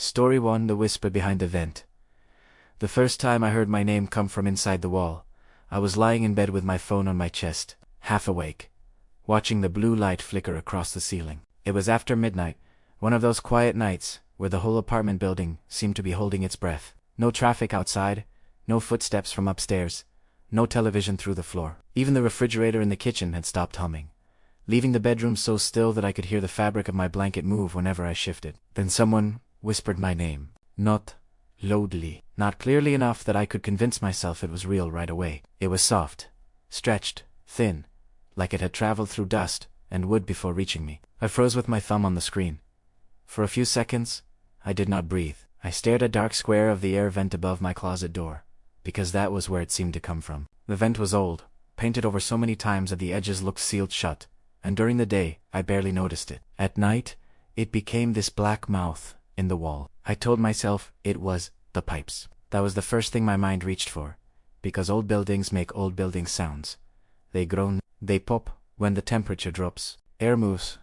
Story 1: The Whisper Behind the Vent. The first time I heard my name come from inside the wall, I was lying in bed with my phone on my chest, half awake, watching the blue light flicker across the ceiling. It was after midnight, one of those quiet nights where the whole apartment building seemed to be holding its breath. No traffic outside, no footsteps from upstairs, no television through the floor. Even the refrigerator in the kitchen had stopped humming, leaving the bedroom so still that I could hear the fabric of my blanket move whenever I shifted. Then someone whispered my name. Not loudly, not clearly enough that I could convince myself it was real right away. It was soft, stretched, thin, like it had traveled through dust and wood before reaching me. I froze with my thumb on the screen. For a few seconds, I did not breathe. I stared at a dark square of the air vent above my closet door, because that was where it seemed to come from. The vent was old, painted over so many times that the edges looked sealed shut, and during the day, I barely noticed it. At night, it became this black mouth in the wall. I told myself it was the pipes. That was the first thing my mind reached for, because old buildings make old building sounds. They groan, they pop when the temperature drops. Air moves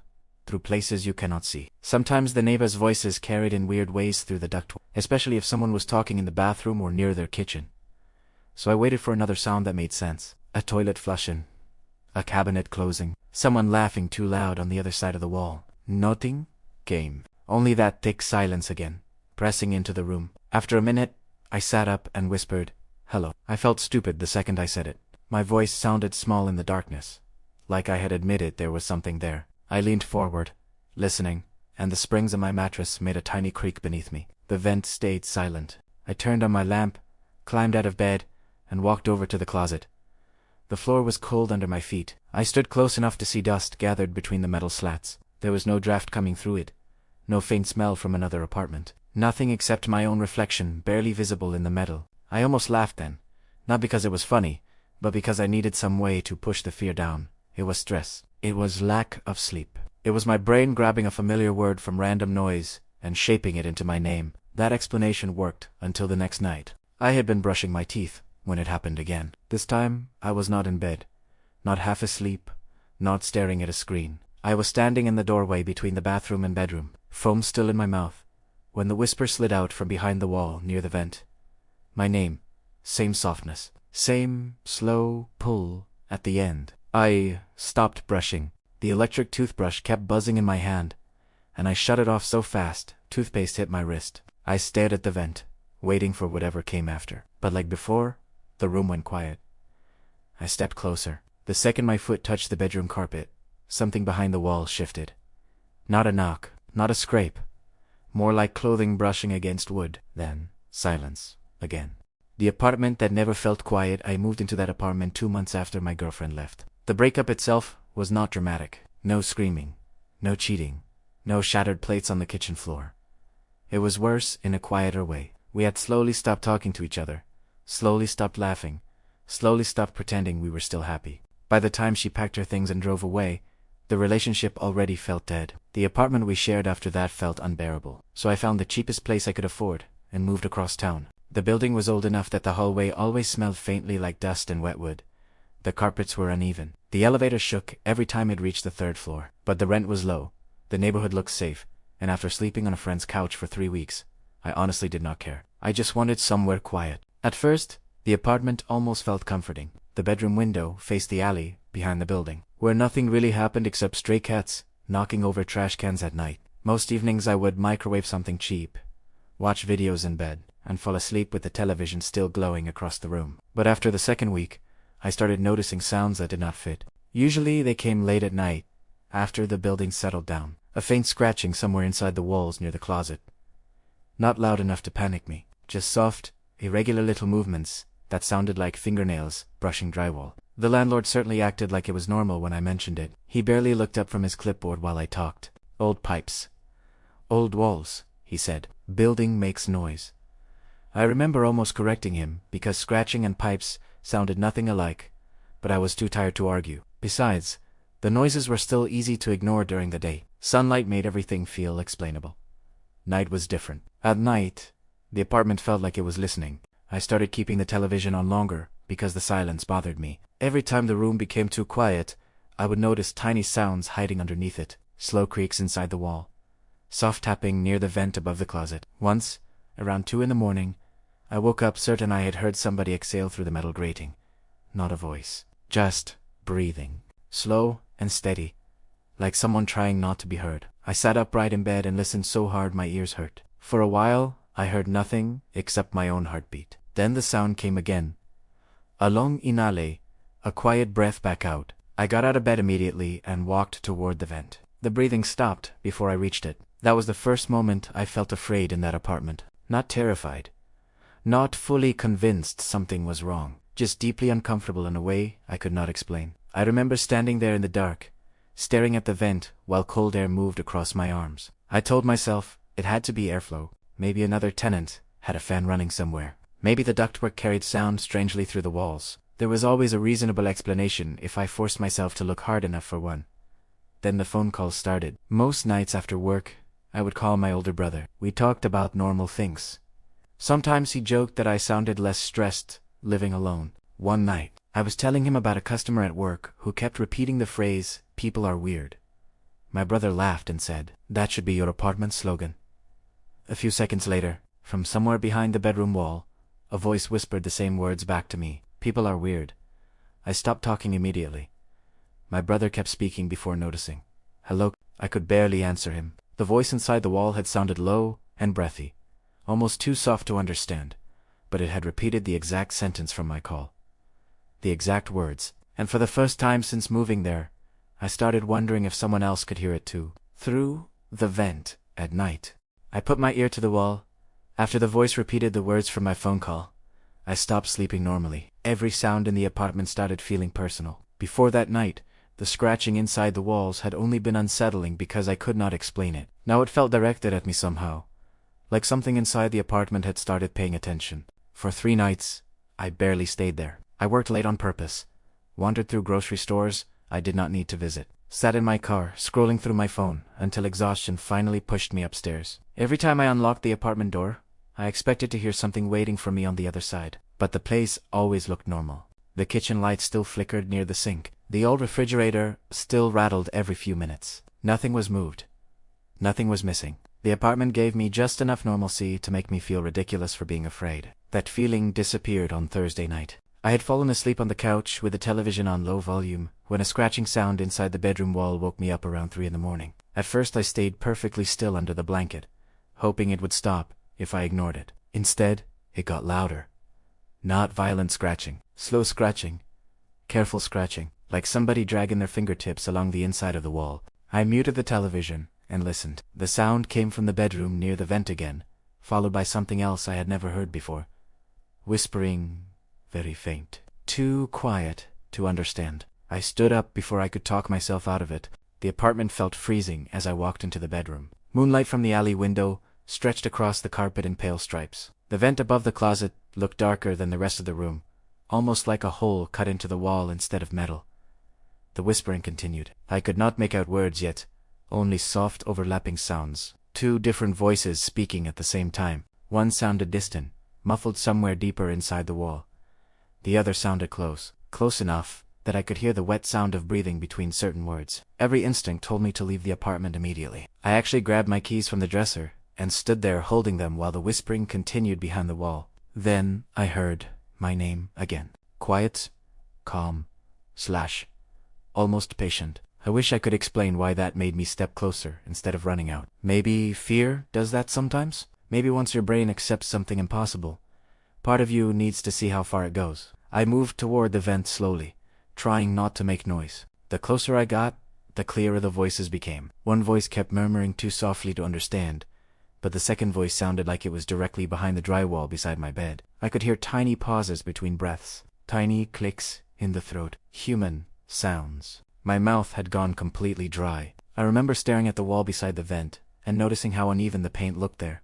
through places you cannot see. Sometimes the neighbors' voices carried in weird ways through the ductwork, especially if someone was talking in the bathroom or near their kitchen. So I waited for another sound that made sense. A toilet flushing, a cabinet closing, someone laughing too loud on the other side of the wall. Nothing came. Only that thick silence again, pressing into the room. After a minute, I sat up and whispered, "Hello." I felt stupid the second I said it. My voice sounded small in the darkness, like I had admitted there was something there. I leaned forward, listening, and the springs of my mattress made a tiny creak beneath me. The vent stayed silent. I turned on my lamp, climbed out of bed, and walked over to the closet. The floor was cold under my feet. I stood close enough to see dust gathered between the metal slats. There was no draft coming through it, no faint smell from another apartment. Nothing except my own reflection, barely visible in the metal. I almost laughed then, not because it was funny, but because I needed some way to push the fear down. It was stress. It was lack of sleep. It was my brain grabbing a familiar word from random noise and shaping it into my name. That explanation worked until the next night. I had been brushing my teeth when it happened again. This time, I was not in bed, not half asleep, not staring at a screen. I was standing in the doorway between the bathroom and bedroom, foam still in my mouth, when the whisper slid out from behind the wall near the vent. My name, same softness, same slow pull at the end. I stopped brushing. The electric toothbrush kept buzzing in my hand, and I shut it off so fast, toothpaste hit my wrist. I stared at the vent, waiting for whatever came after. But like before, the room went quiet. I stepped closer. The second my foot touched the bedroom carpet, something behind the wall shifted. Not a knock, not a scrape, more like clothing brushing against wood. Then, silence again. The apartment that never felt quiet. I moved into that apartment 2 months after my girlfriend left. The breakup itself was not dramatic. No screaming, no cheating, no shattered plates on the kitchen floor. It was worse in a quieter way. We had slowly stopped talking to each other, slowly stopped laughing, slowly stopped pretending we were still happy. By the time she packed her things and drove away, the relationship already felt dead. The apartment we shared after that felt unbearable. So I found the cheapest place I could afford and moved across town. The building was old enough that the hallway always smelled faintly like dust and wet wood. The carpets were uneven. The elevator shook every time it reached the third floor. But the rent was low, the neighborhood looked safe, and after sleeping on a friend's couch for 3 weeks, I honestly did not care. I just wanted somewhere quiet. At first, the apartment almost felt comforting. The bedroom window faced the alley behind the building, where nothing really happened except stray cats knocking over trash cans at night. Most evenings I would microwave something cheap, watch videos in bed, and fall asleep with the television still glowing across the room. But after the second week, I started noticing sounds that did not fit. Usually they came late at night, after the building settled down. A faint scratching somewhere inside the walls near the closet. Not loud enough to panic me, just soft, irregular little movements that sounded like fingernails brushing drywall. The landlord certainly acted like it was normal when I mentioned it. He barely looked up from his clipboard while I talked. "Old pipes. Old walls," he said. "Building makes noise." I remember almost correcting him, because scratching and pipes sounded nothing alike, but I was too tired to argue. Besides, the noises were still easy to ignore during the day. Sunlight made everything feel explainable. Night was different. At night, the apartment felt like it was listening. I started keeping the television on longer, because the silence bothered me. Every time the room became too quiet, I would notice tiny sounds hiding underneath it, slow creaks inside the wall, soft tapping near the vent above the closet. Once, around 2 in the morning, I woke up certain I had heard somebody exhale through the metal grating. Not a voice. Just breathing. Slow and steady, like someone trying not to be heard. I sat upright in bed and listened so hard my ears hurt. For a while, I heard nothing except my own heartbeat. Then the sound came again. A long inhale, a quiet breath back out. I got out of bed immediately and walked toward the vent. The breathing stopped before I reached it. That was the first moment I felt afraid in that apartment. Not terrified. Not fully convinced something was wrong. Just deeply uncomfortable in a way I could not explain. I remember standing there in the dark, staring at the vent while cold air moved across my arms. I told myself it had to be airflow. Maybe another tenant had a fan running somewhere. Maybe the ductwork carried sound strangely through the walls. There was always a reasonable explanation if I forced myself to look hard enough for one. Then the phone calls started. Most nights after work, I would call my older brother. We talked about normal things. Sometimes he joked that I sounded less stressed living alone. One night, I was telling him about a customer at work who kept repeating the phrase, "People are weird." My brother laughed and said, "That should be your apartment slogan." A few seconds later, from somewhere behind the bedroom wall, a voice whispered the same words back to me, "People are weird." I stopped talking immediately. My brother kept speaking before noticing. "Hello?" I could barely answer him. The voice inside the wall had sounded low and breathy, almost too soft to understand, but it had repeated the exact sentence from my call. The exact words. And for the first time since moving there, I started wondering if someone else could hear it too. Through the vent at night. I put my ear to the wall. After the voice repeated the words from my phone call, I stopped sleeping normally. Every sound in the apartment started feeling personal. Before that night, the scratching inside the walls had only been unsettling because I could not explain it. Now it felt directed at me somehow, like something inside the apartment had started paying attention. For 3 nights, I barely stayed there. I worked late on purpose, wandered through grocery stores I did not need to visit, sat in my car, scrolling through my phone, until exhaustion finally pushed me upstairs. Every time I unlocked the apartment door, I expected to hear something waiting for me on the other side. But the place always looked normal. The kitchen light still flickered near the sink. The old refrigerator still rattled every few minutes. Nothing was moved. Nothing was missing. The apartment gave me just enough normalcy to make me feel ridiculous for being afraid. That feeling disappeared on Thursday night. I had fallen asleep on the couch with the television on low volume when a scratching sound inside the bedroom wall woke me up around 3 in the morning. At first I stayed perfectly still under the blanket, hoping it would stop if I ignored it. Instead, it got louder. Not violent scratching, slow scratching, careful scratching, like somebody dragging their fingertips along the inside of the wall. I muted the television and listened. The sound came from the bedroom near the vent again, followed by something else I had never heard before. Whispering, very faint. Too quiet to understand. I stood up before I could talk myself out of it. The apartment felt freezing as I walked into the bedroom. Moonlight from the alley window stretched across the carpet in pale stripes. The vent above the closet looked darker than the rest of the room, almost like a hole cut into the wall instead of metal. The whispering continued. I could not make out words yet, only soft overlapping sounds. 2 different voices speaking at the same time. One sounded distant, muffled somewhere deeper inside the wall. The other sounded close, close enough that I could hear the wet sound of breathing between certain words. Every instinct told me to leave the apartment immediately. I actually grabbed my keys from the dresser and stood there holding them while the whispering continued behind the wall. Then I heard my name again. Quiet, calm, / almost patient. I wish I could explain why that made me step closer instead of running out. Maybe fear does that sometimes? Maybe once your brain accepts something impossible, part of you needs to see how far it goes. I moved toward the vent slowly, trying not to make noise. The closer I got, the clearer the voices became. One voice kept murmuring too softly to understand, but the second voice sounded like it was directly behind the drywall beside my bed. I could hear tiny pauses between breaths, tiny clicks in the throat, human sounds. My mouth had gone completely dry. I remember staring at the wall beside the vent and noticing how uneven the paint looked there,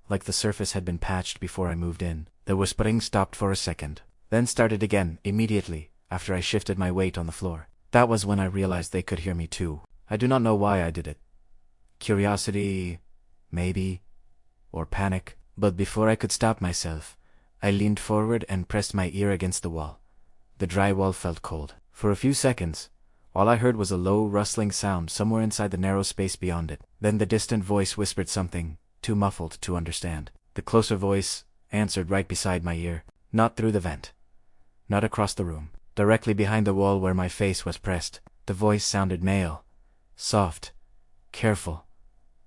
like the surface had been patched before I moved in. The whispering stopped for a second, then started again immediately after I shifted my weight on the floor. That was when I realized they could hear me too. I do not know why I did it. Curiosity, maybe, or panic. But before I could stop myself, I leaned forward and pressed my ear against the wall. The drywall felt cold. For a few seconds, All I heard was a low, rustling sound somewhere inside the narrow space beyond it. Then the distant voice whispered something, too muffled to understand. The closer voice answered right beside my ear, not through the vent, not across the room, directly behind the wall where my face was pressed. The voice sounded male, soft, careful,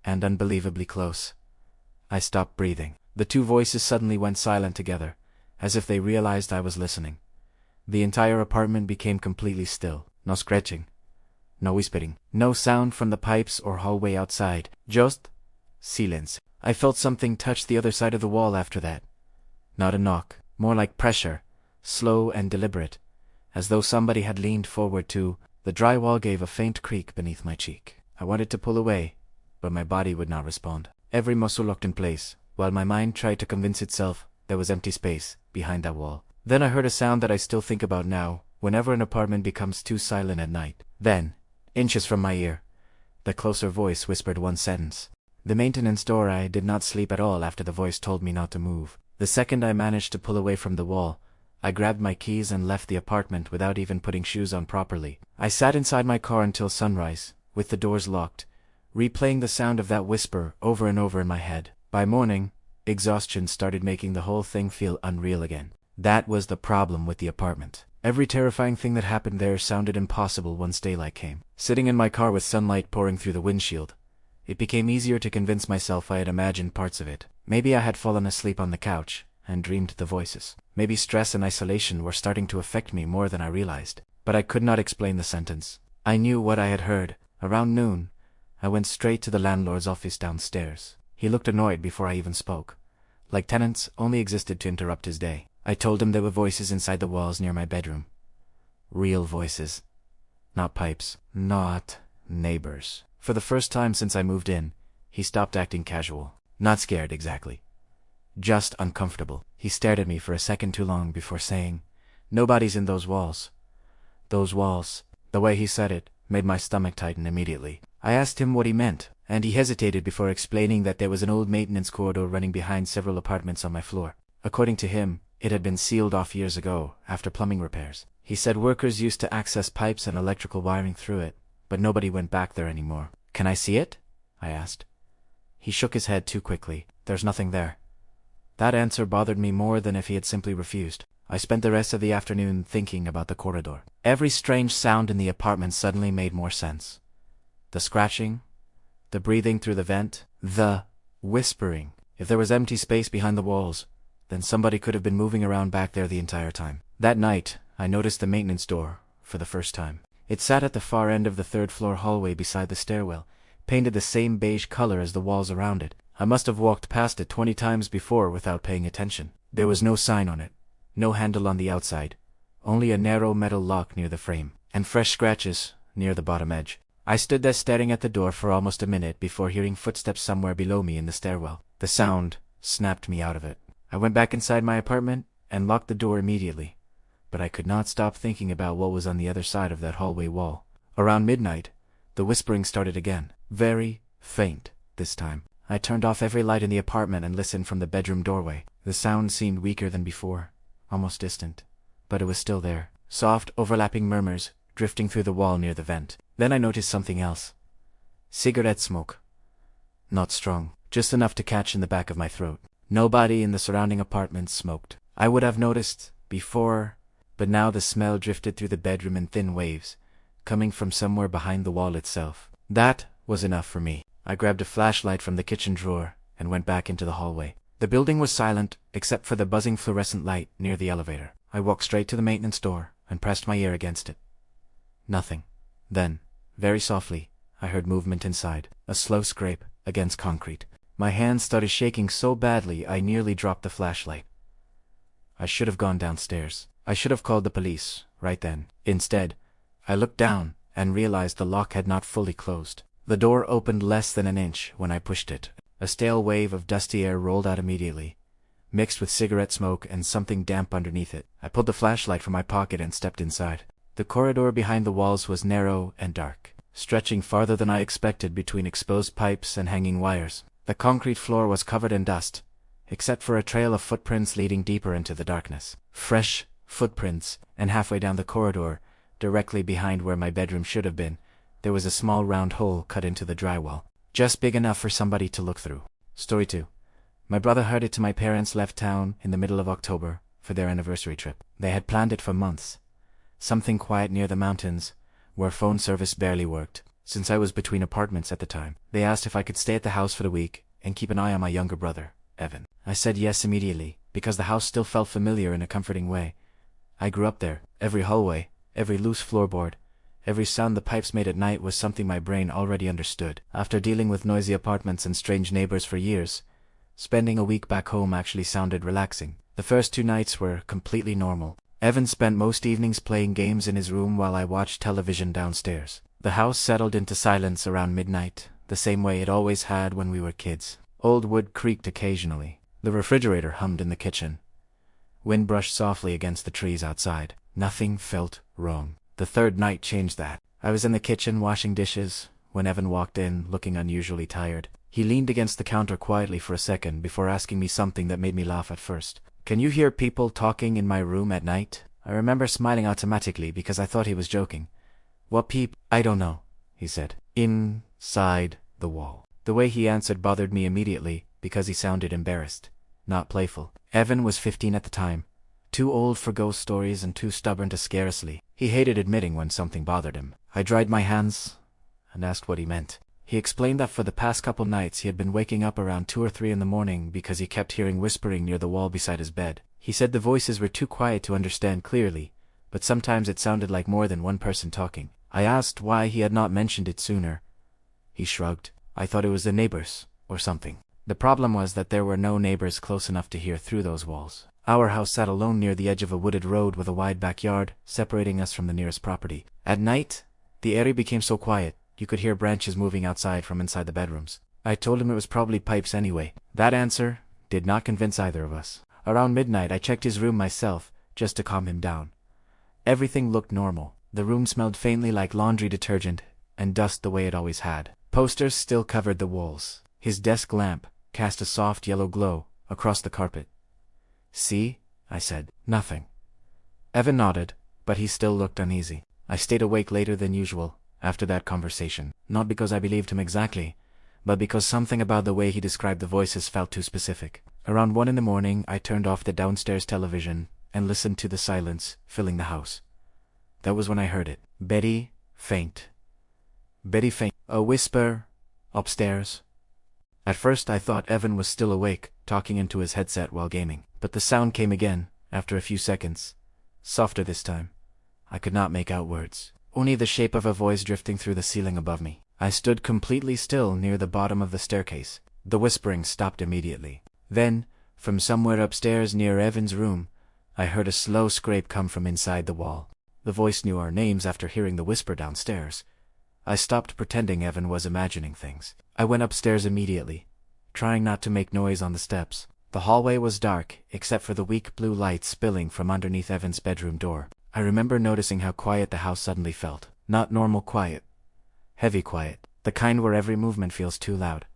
and unbelievably close. I stopped breathing. The two voices suddenly went silent together, as if they realized I was listening. The entire apartment became completely still. No scratching, no whispering, no sound from the pipes or hallway outside, just silence. I felt something touch the other side of the wall after that. Not a knock, more like pressure, slow and deliberate, as though somebody had leaned forward to. The drywall gave a faint creak beneath my cheek. I wanted to pull away, but my body would not respond. Every muscle locked in place, while my mind tried to convince itself there was empty space behind that wall. Then I heard a sound that I still think about now, whenever an apartment becomes too silent at night. Then, inches from my ear, the closer voice whispered one sentence. The maintenance door. I did not sleep at all after the voice told me not to move. The second I managed to pull away from the wall, I grabbed my keys and left the apartment without even putting shoes on properly. I sat inside my car until sunrise, with the doors locked, replaying the sound of that whisper over and over in my head. By morning, exhaustion started making the whole thing feel unreal again. That was the problem with the apartment. Every terrifying thing that happened there sounded impossible once daylight came. Sitting in my car with sunlight pouring through the windshield, it became easier to convince myself I had imagined parts of it. Maybe I had fallen asleep on the couch and dreamed the voices. Maybe stress and isolation were starting to affect me more than I realized. But I could not explain the sentence. I knew what I had heard. Around noon, I went straight to the landlord's office downstairs. He looked annoyed before I even spoke, like tenants only existed to interrupt his day. I told him there were voices inside the walls near my bedroom. Real voices. Not pipes. Not neighbors. For the first time since I moved in, he stopped acting casual. Not scared exactly. Just uncomfortable. He stared at me for a second too long before saying, "Nobody's in those walls." Those walls. The way he said it made my stomach tighten immediately. I asked him what he meant, and he hesitated before explaining that there was an old maintenance corridor running behind several apartments on my floor. According to him, it had been sealed off years ago, after plumbing repairs. He said workers used to access pipes and electrical wiring through it, but nobody went back there anymore. "Can I see it?" I asked. He shook his head too quickly. "There's nothing there." That answer bothered me more than if he had simply refused. I spent the rest of the afternoon thinking about the corridor. Every strange sound in the apartment suddenly made more sense. The scratching, the breathing through the vent, the whispering. If there was empty space behind the walls, then somebody could have been moving around back there the entire time. That night, I noticed the maintenance door for the first time. It sat at the far end of the third-floor hallway beside the stairwell, painted the same beige color as the walls around it. I must have walked past it 20 times before without paying attention. There was no sign on it, no handle on the outside, only a narrow metal lock near the frame, and fresh scratches near the bottom edge. I stood there staring at the door for almost a minute before hearing footsteps somewhere below me in the stairwell. The sound snapped me out of it. I went back inside my apartment and locked the door immediately, but I could not stop thinking about what was on the other side of that hallway wall. Around midnight, the whispering started again, very faint this time. I turned off every light in the apartment and listened from the bedroom doorway. The sound seemed weaker than before, almost distant, but it was still there. Soft, overlapping murmurs drifting through the wall near the vent. Then I noticed something else. Cigarette smoke. Not strong, just enough to catch in the back of my throat. Nobody in the surrounding apartments smoked. I would have noticed before, but now the smell drifted through the bedroom in thin waves, coming from somewhere behind the wall itself. That was enough for me. I grabbed a flashlight from the kitchen drawer and went back into the hallway. The building was silent, except for the buzzing fluorescent light near the elevator. I walked straight to the maintenance door and pressed my ear against it. Nothing. Then, very softly, I heard movement inside, a slow scrape against concrete. My hands started shaking so badly I nearly dropped the flashlight. I should have gone downstairs. I should have called the police right then. Instead, I looked down and realized the lock had not fully closed. The door opened less than an inch when I pushed it. A stale wave of dusty air rolled out immediately, mixed with cigarette smoke and something damp underneath it. I pulled the flashlight from my pocket and stepped inside. The corridor behind the walls was narrow and dark, stretching farther than I expected between exposed pipes and hanging wires. The concrete floor was covered in dust, except for a trail of footprints leading deeper into the darkness. Fresh footprints, and halfway down the corridor, directly behind where my bedroom should have been, there was a small round hole cut into the drywall, just big enough for somebody to look through. Story 2. My brother heard it till my parents left town in the middle of October for their anniversary trip. They had planned it for months. Something quiet near the mountains, where phone service barely worked. Since I was between apartments at the time, they asked if I could stay at the house for the week and keep an eye on my younger brother, Evan. I said yes immediately, because the house still felt familiar in a comforting way. I grew up there. Every hallway, every loose floorboard, every sound the pipes made at night was something my brain already understood. After dealing with noisy apartments and strange neighbors for years, spending a week back home actually sounded relaxing. The first 2 nights were completely normal. Evan spent most evenings playing games in his room while I watched television downstairs. The house settled into silence around midnight, the same way it always had when we were kids. Old wood creaked occasionally. The refrigerator hummed in the kitchen. Wind brushed softly against the trees outside. Nothing felt wrong. The third night changed that. I was in the kitchen washing dishes when Evan walked in, looking unusually tired. He leaned against the counter quietly for a second before asking me something that made me laugh at first. "Can you hear people talking in my room at night?" I remember smiling automatically because I thought he was joking. "What peep?" "I don't know," he said. "Inside the wall." The way he answered bothered me immediately because he sounded embarrassed, not playful. Evan was 15 at the time, too old for ghost stories and too stubborn to scare easily. He hated admitting when something bothered him. I dried my hands and asked what he meant. He explained that for the past couple nights he had been waking up around 2 or 3 in the morning because he kept hearing whispering near the wall beside his bed. He said the voices were too quiet to understand clearly, but sometimes it sounded like more than one person talking. I asked why he had not mentioned it sooner. He shrugged. "I thought it was the neighbors, or something." The problem was that there were no neighbors close enough to hear through those walls. Our house sat alone near the edge of a wooded road with a wide backyard separating us from the nearest property. At night, the area became so quiet, you could hear branches moving outside from inside the bedrooms. I told him it was probably pipes anyway. That answer did not convince either of us. Around midnight I checked his room myself, just to calm him down. Everything looked normal. The room smelled faintly like laundry detergent, and dust the way it always had. Posters still covered the walls. His desk lamp cast a soft yellow glow across the carpet. "See?" I said. "Nothing." Evan nodded, but he still looked uneasy. I stayed awake later than usual after that conversation, not because I believed him exactly, but because something about the way he described the voices felt too specific. Around 1 in the morning, I turned off the downstairs television and listened to the silence filling the house. That was when I heard it. Betty, faint. Betty, faint. A whisper upstairs. At first I thought Evan was still awake, talking into his headset while gaming. But the sound came again, after a few seconds. Softer this time. I could not make out words. Only the shape of a voice drifting through the ceiling above me. I stood completely still near the bottom of the staircase. The whispering stopped immediately. Then, from somewhere upstairs near Evan's room, I heard a slow scrape come from inside the wall. The voice knew our names after hearing the whisper downstairs. I stopped pretending Evan was imagining things. I went upstairs immediately, trying not to make noise on the steps. The hallway was dark, except for the weak blue light spilling from underneath Evan's bedroom door. I remember noticing how quiet the house suddenly felt. Not normal quiet. Heavy quiet. The kind where every movement feels too loud.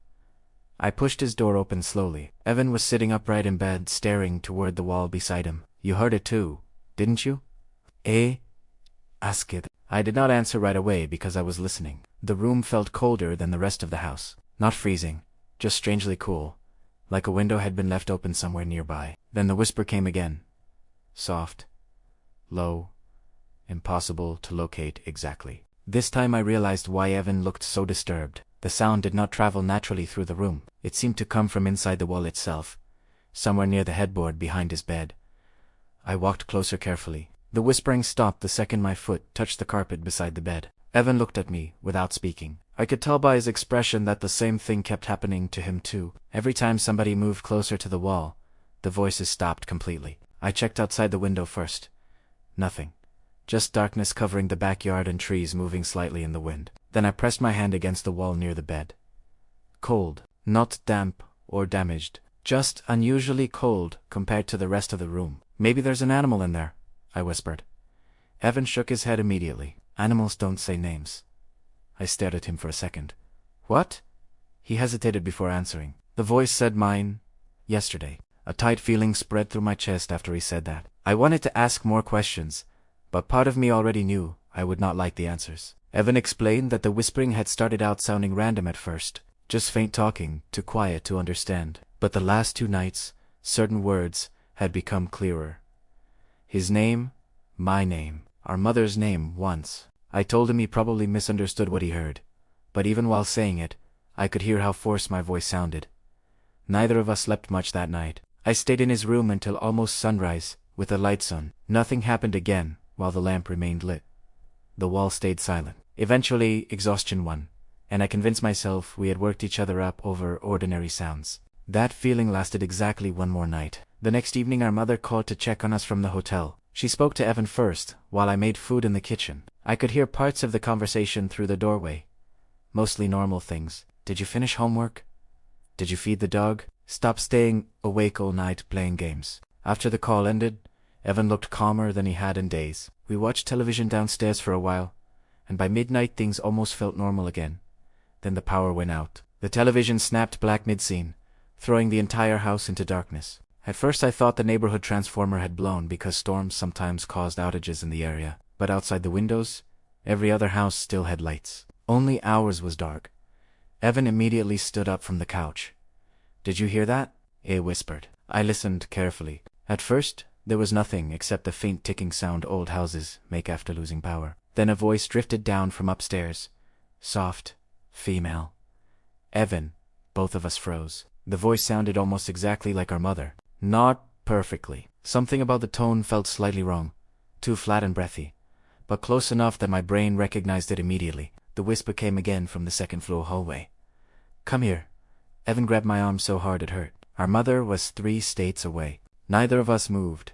I pushed his door open slowly. Evan was sitting upright in bed, staring toward the wall beside him. "You heard it too, didn't you?" Asked it. I did not answer right away because I was listening. The room felt colder than the rest of the house. Not freezing, just strangely cool, like a window had been left open somewhere nearby. Then the whisper came again. Soft. Low. Impossible to locate exactly. This time I realized why Evan looked so disturbed. The sound did not travel naturally through the room. It seemed to come from inside the wall itself, somewhere near the headboard behind his bed. I walked closer carefully. The whispering stopped the second my foot touched the carpet beside the bed. Evan looked at me, without speaking. I could tell by his expression that the same thing kept happening to him too. Every time somebody moved closer to the wall, the voices stopped completely. I checked outside the window first. Nothing. Just darkness covering the backyard and trees moving slightly in the wind. Then I pressed my hand against the wall near the bed. Cold. Not damp or damaged. Just unusually cold compared to the rest of the room. "Maybe there's an animal in there," I whispered. Evan shook his head immediately. "Animals don't say names." I stared at him for a second. "What?" He hesitated before answering. The voice said mine. Yesterday. A tight feeling spread through my chest after he said that. I wanted to ask more questions, but part of me already knew I would not like the answers. Evan explained that the whispering had started out sounding random at first, just faint talking, too quiet to understand. But the last 2 nights, certain words had become clearer. His name, my name, our mother's name once. I told him he probably misunderstood what he heard, but even while saying it, I could hear how forced my voice sounded. Neither of us slept much that night. I stayed in his room until almost sunrise, with the lights on. Nothing happened again, while the lamp remained lit. The wall stayed silent. Eventually, exhaustion won, and I convinced myself we had worked each other up over ordinary sounds. That feeling lasted exactly 1 more night. The next evening our mother called to check on us from the hotel. She spoke to Evan first, while I made food in the kitchen. I could hear parts of the conversation through the doorway. Mostly normal things. Did you finish homework? Did you feed the dog? Stop staying awake all night playing games. After the call ended, Evan looked calmer than he had in days. We watched television downstairs for a while, and by midnight things almost felt normal again. Then the power went out. The television snapped black mid-scene, throwing the entire house into darkness. At first I thought the neighborhood transformer had blown because storms sometimes caused outages in the area, but outside the windows, every other house still had lights. Only ours was dark. Evan immediately stood up from the couch. "Did you hear that?" he whispered. I listened carefully. At first, there was nothing except the faint ticking sound old houses make after losing power. Then a voice drifted down from upstairs. Soft, female. Evan, both of us froze. The voice sounded almost exactly like our mother. Not perfectly. Something about the tone felt slightly wrong, too flat and breathy, but close enough that my brain recognized it immediately. The whisper came again from the second-floor hallway. "Come here." Evan grabbed my arm so hard it hurt. Our mother was 3 states away. Neither of us moved.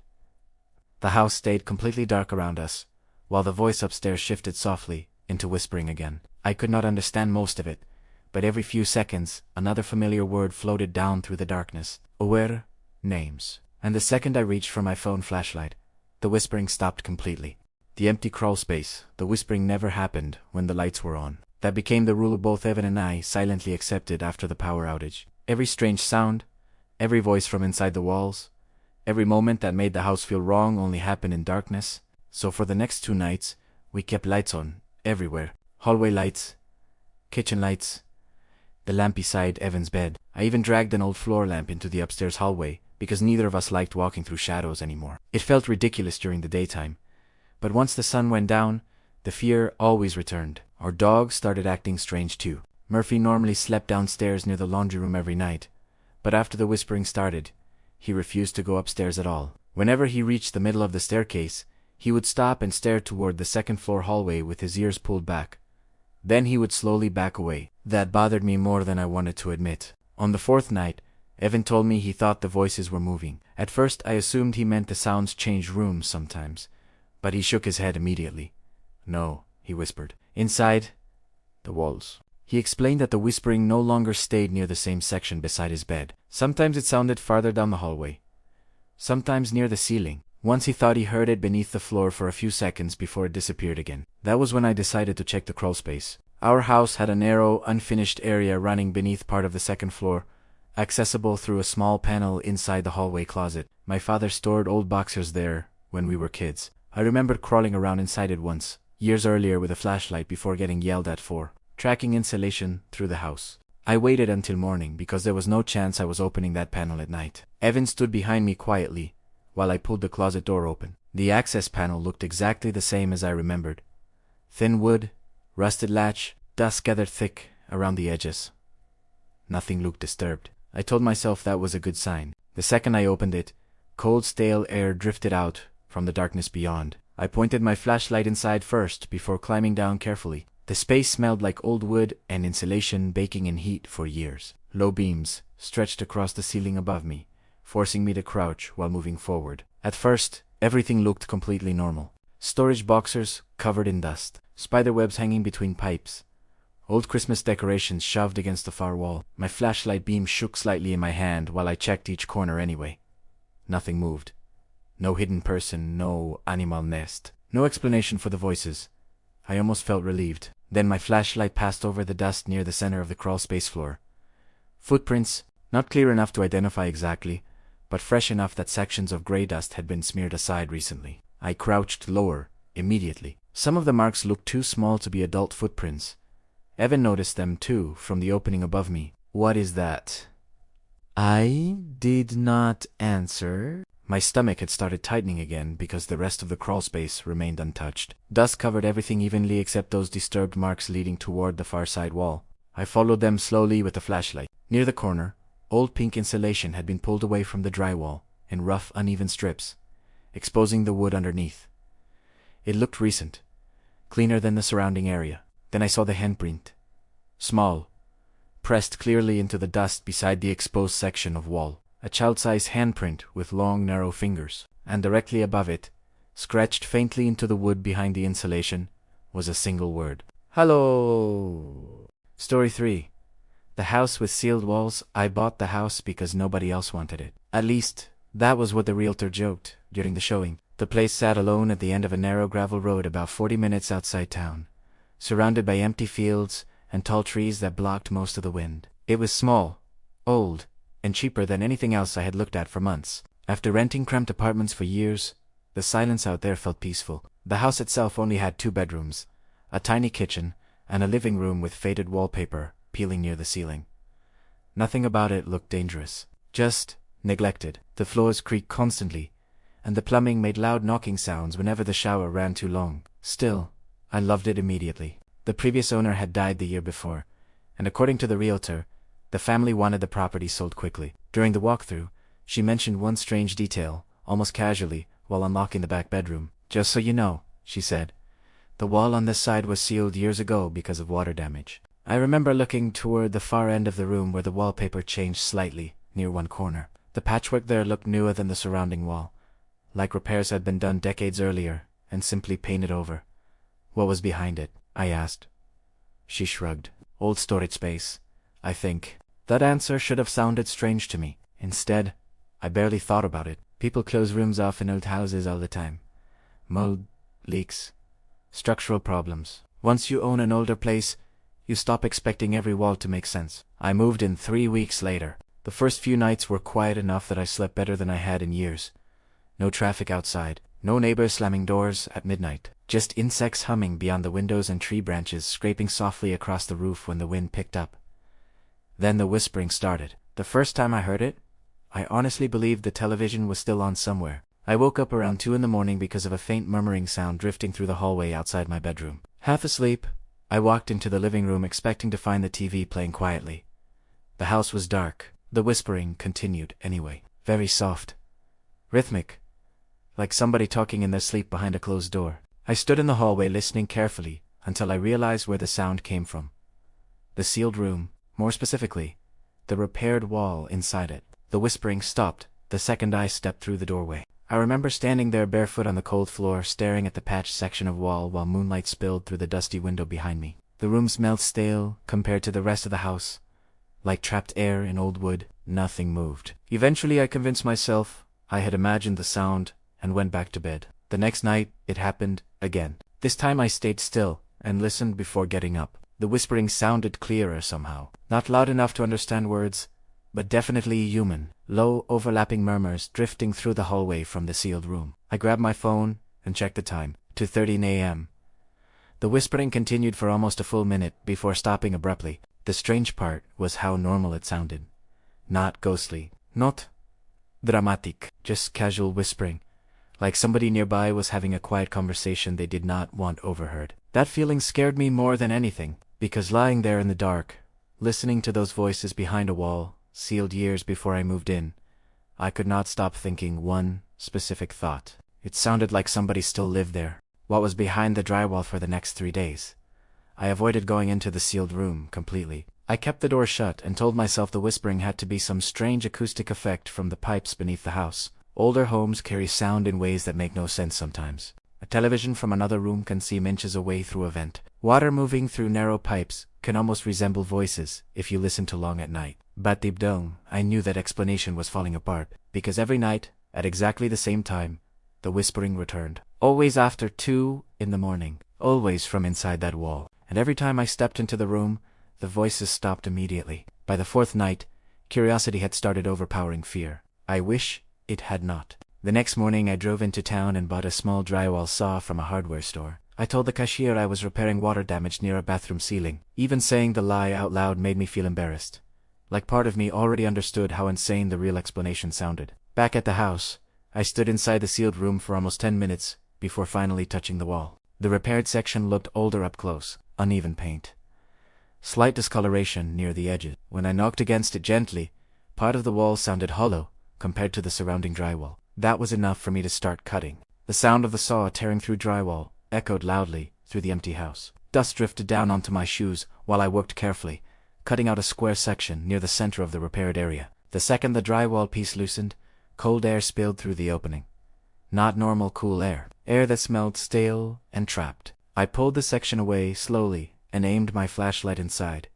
The house stayed completely dark around us, while the voice upstairs shifted softly into whispering again. I could not understand most of it, but every few seconds another familiar word floated down through the darkness. Aware, names. And the second I reached for my phone flashlight, the whispering stopped completely. The empty crawl space, the whispering never happened when the lights were on. That became the rule both Evan and I silently accepted after the power outage. Every strange sound, every voice from inside the walls, every moment that made the house feel wrong only happened in darkness. So for the next 2 nights, we kept lights on, everywhere. Hallway lights, kitchen lights, the lamp beside Evan's bed. I even dragged an old floor lamp into the upstairs hallway, because neither of us liked walking through shadows anymore. It felt ridiculous during the daytime, but once the sun went down, the fear always returned. Our dog started acting strange too. Murphy normally slept downstairs near the laundry room every night, but after the whispering started, he refused to go upstairs at all. Whenever he reached the middle of the staircase, he would stop and stare toward the second-floor hallway with his ears pulled back. Then he would slowly back away. That bothered me more than I wanted to admit. On the 4th night, Evan told me he thought the voices were moving. At first I assumed he meant the sounds changed rooms sometimes, but he shook his head immediately. "No," he whispered. "Inside the walls." He explained that the whispering no longer stayed near the same section beside his bed. Sometimes it sounded farther down the hallway, sometimes near the ceiling. Once he thought he heard it beneath the floor for a few seconds before it disappeared again. That was when I decided to check the crawl space. Our house had a narrow, unfinished area running beneath part of the second floor, accessible through a small panel inside the hallway closet. My father stored old boxers there when we were kids. I remembered crawling around inside it once, years earlier with a flashlight before getting yelled at for tracking insulation through the house. I waited until morning because there was no chance I was opening that panel at night. Evan stood behind me quietly while I pulled the closet door open. The access panel looked exactly the same as I remembered. Thin wood, rusted latch, dust gathered thick around the edges. Nothing looked disturbed. I told myself that was a good sign. The second I opened it, cold stale air drifted out from the darkness beyond. I pointed my flashlight inside first before climbing down carefully. The space smelled like old wood and insulation baking in heat for years. Low beams stretched across the ceiling above me, forcing me to crouch while moving forward. At first, everything looked completely normal. Storage boxers covered in dust, spiderwebs hanging between pipes, old Christmas decorations shoved against the far wall. My flashlight beam shook slightly in my hand while I checked each corner anyway. Nothing moved. No hidden person, no animal nest. No explanation for the voices. I almost felt relieved. Then my flashlight passed over the dust near the center of the crawl space floor. Footprints, not clear enough to identify exactly, but fresh enough that sections of gray dust had been smeared aside recently. I crouched lower, immediately. Some of the marks looked too small to be adult footprints. Evan noticed them too, from the opening above me. "What is that?" I did not answer. My stomach had started tightening again because the rest of the crawl space remained untouched. Dust covered everything evenly except those disturbed marks leading toward the far side wall. I followed them slowly with the flashlight. Near the corner, old pink insulation had been pulled away from the drywall in rough, uneven strips, exposing the wood underneath. It looked recent, cleaner than the surrounding area. Then I saw the handprint. Small, pressed clearly into the dust beside the exposed section of wall. A child-sized handprint with long, narrow fingers. And directly above it, scratched faintly into the wood behind the insulation, was a single word. "Hello." Story 3. The house with sealed walls. I bought the house because nobody else wanted it. At least, that was what the realtor joked during the showing. The place sat alone at the end of a narrow gravel road about 40 minutes outside town, surrounded by empty fields and tall trees that blocked most of the wind. It was small, old, and cheaper than anything else I had looked at for months. After renting cramped apartments for years, the silence out there felt peaceful. The house itself only had 2 bedrooms, a tiny kitchen, and a living room with faded wallpaper peeling near the ceiling. Nothing about it looked dangerous, just neglected. The floors creaked constantly, and the plumbing made loud knocking sounds whenever the shower ran too long. Still, I loved it immediately. The previous owner had died the year before, and according to the realtor, the family wanted the property sold quickly. During the walkthrough, she mentioned one strange detail, almost casually, while unlocking the back bedroom. "Just so you know," she said, "the wall on this side was sealed years ago because of water damage." I remember looking toward the far end of the room where the wallpaper changed slightly, near one corner. The patchwork there looked newer than the surrounding wall, like repairs had been done decades earlier and simply painted over. "What was behind it?" I asked. She shrugged. "Old storage space, I think." That answer should have sounded strange to me. Instead, I barely thought about it. People close rooms off in old houses all the time. Mold, leaks, structural problems. Once you own an older place, you stop expecting every wall to make sense. I moved in 3 weeks later. The first few nights were quiet enough that I slept better than I had in years. No traffic outside, no neighbors slamming doors at midnight, just insects humming beyond the windows and tree branches scraping softly across the roof when the wind picked up. Then the whispering started. The first time I heard it, I honestly believed the television was still on somewhere. I woke up around 2 in the morning because of a faint murmuring sound drifting through the hallway outside my bedroom. Half asleep, I walked into the living room expecting to find the TV playing quietly. The house was dark. The whispering continued anyway. Very soft. Rhythmic. Like somebody talking in their sleep behind a closed door. I stood in the hallway listening carefully until I realized where the sound came from. The sealed room, more specifically, the repaired wall inside it. The whispering stopped the second I stepped through the doorway. I remember standing there barefoot on the cold floor staring at the patched section of wall while moonlight spilled through the dusty window behind me. The room smelled stale compared to the rest of the house. Like trapped air in old wood, nothing moved. Eventually I convinced myself I had imagined the sound and went back to bed. The next night, it happened again. This time I stayed still and listened before getting up. The whispering sounded clearer somehow. Not loud enough to understand words, but definitely human. Low, overlapping murmurs drifting through the hallway from the sealed room. I grabbed my phone and checked the time. 2:13 a.m. The whispering continued for almost a full minute before stopping abruptly. The strange part was how normal it sounded. Not ghostly, not dramatic, just casual whispering, like somebody nearby was having a quiet conversation they did not want overheard. That feeling scared me more than anything, because lying there in the dark, listening to those voices behind a wall, sealed years before I moved in, I could not stop thinking one specific thought. It sounded like somebody still lived there. What was behind the drywall for the next 3 days? I avoided going into the sealed room completely. I kept the door shut and told myself the whispering had to be some strange acoustic effect from the pipes beneath the house. Older homes carry sound in ways that make no sense sometimes. A television from another room can seem inches away through a vent. Water moving through narrow pipes can almost resemble voices if you listen too long at night. But deep down, I knew that explanation was falling apart, because every night, at exactly the same time, the whispering returned. Always after 2 in the morning. Always from inside that wall. And every time I stepped into the room, the voices stopped immediately. By the 4th night, curiosity had started overpowering fear. I wish it had not. The next morning I drove into town and bought a small drywall saw from a hardware store. I told the cashier I was repairing water damage near a bathroom ceiling. Even saying the lie out loud made me feel embarrassed. Like part of me already understood how insane the real explanation sounded. Back at the house, I stood inside the sealed room for almost 10 minutes before finally touching the wall. The repaired section looked older up close, uneven paint. Slight discoloration near the edges. When I knocked against it gently, part of the wall sounded hollow compared to the surrounding drywall. That was enough for me to start cutting. The sound of the saw tearing through drywall echoed loudly through the empty house. Dust drifted down onto my shoes while I worked carefully, cutting out a square section near the center of the repaired area. The second the drywall piece loosened, cold air spilled through the opening. Not normal cool air. Air that smelled stale and trapped. I pulled the section away slowly and aimed my flashlight inside.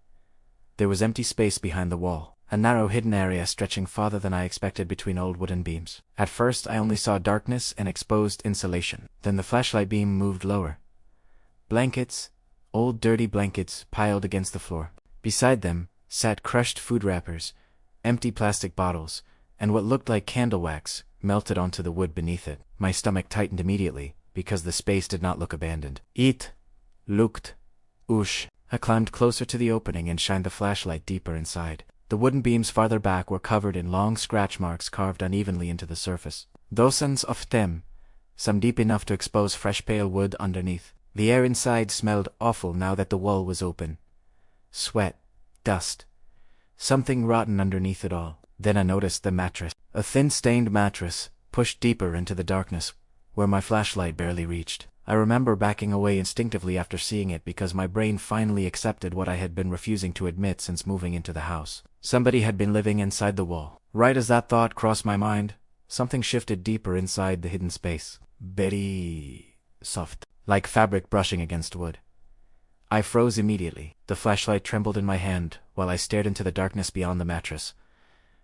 There was empty space behind the wall, a narrow hidden area stretching farther than I expected between old wooden beams. At first I only saw darkness and exposed insulation. Then the flashlight beam moved lower. Blankets, old dirty blankets piled against the floor. Beside them sat crushed food wrappers, empty plastic bottles, and what looked like candle wax melted onto the wood beneath it. My stomach tightened immediately, because the space did not look abandoned. It looked oosh. I climbed closer to the opening and shined the flashlight deeper inside. The wooden beams farther back were covered in long scratch marks carved unevenly into the surface. Dozens of them, some deep enough to expose fresh pale wood underneath. The air inside smelled awful now that the wall was open. Sweat, dust, something rotten underneath it all. Then I noticed the mattress. A thin stained mattress, pushed deeper into the darkness, where my flashlight barely reached. I remember backing away instinctively after seeing it because my brain finally accepted what I had been refusing to admit since moving into the house. Somebody had been living inside the wall. Right as that thought crossed my mind, something shifted deeper inside the hidden space. Very soft, like fabric brushing against wood. I froze immediately. The flashlight trembled in my hand while I stared into the darkness beyond the mattress.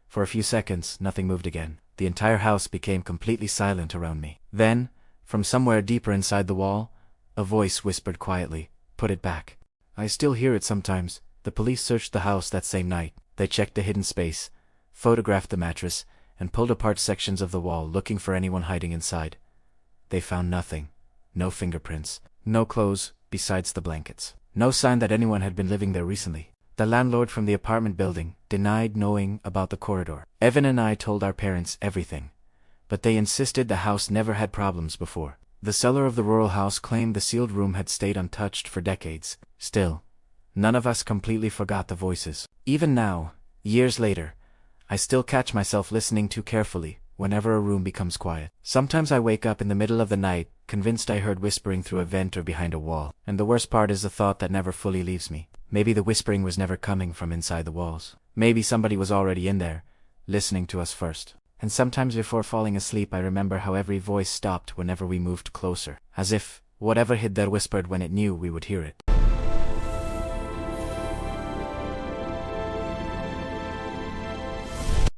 For a few seconds, nothing moved again. The entire house became completely silent around me. Then, from somewhere deeper inside the wall, a voice whispered quietly, "Put it back." I still hear it sometimes. The police searched the house that same night. They checked the hidden space, photographed the mattress, and pulled apart sections of the wall looking for anyone hiding inside. They found nothing. No fingerprints. No clothes besides the blankets. No sign that anyone had been living there recently. The landlord from the apartment building denied knowing about the corridor. Evan and I told our parents everything, but they insisted the house never had problems before. The seller of the rural house claimed the sealed room had stayed untouched for decades. Still, none of us completely forgot the voices. Even now, years later, I still catch myself listening too carefully whenever a room becomes quiet. Sometimes I wake up in the middle of the night, convinced I heard whispering through a vent or behind a wall. And the worst part is the thought that never fully leaves me. Maybe the whispering was never coming from inside the walls. Maybe somebody was already in there, listening to us first. And sometimes before falling asleep I remember how every voice stopped whenever we moved closer, as if whatever hid there whispered when it knew we would hear it.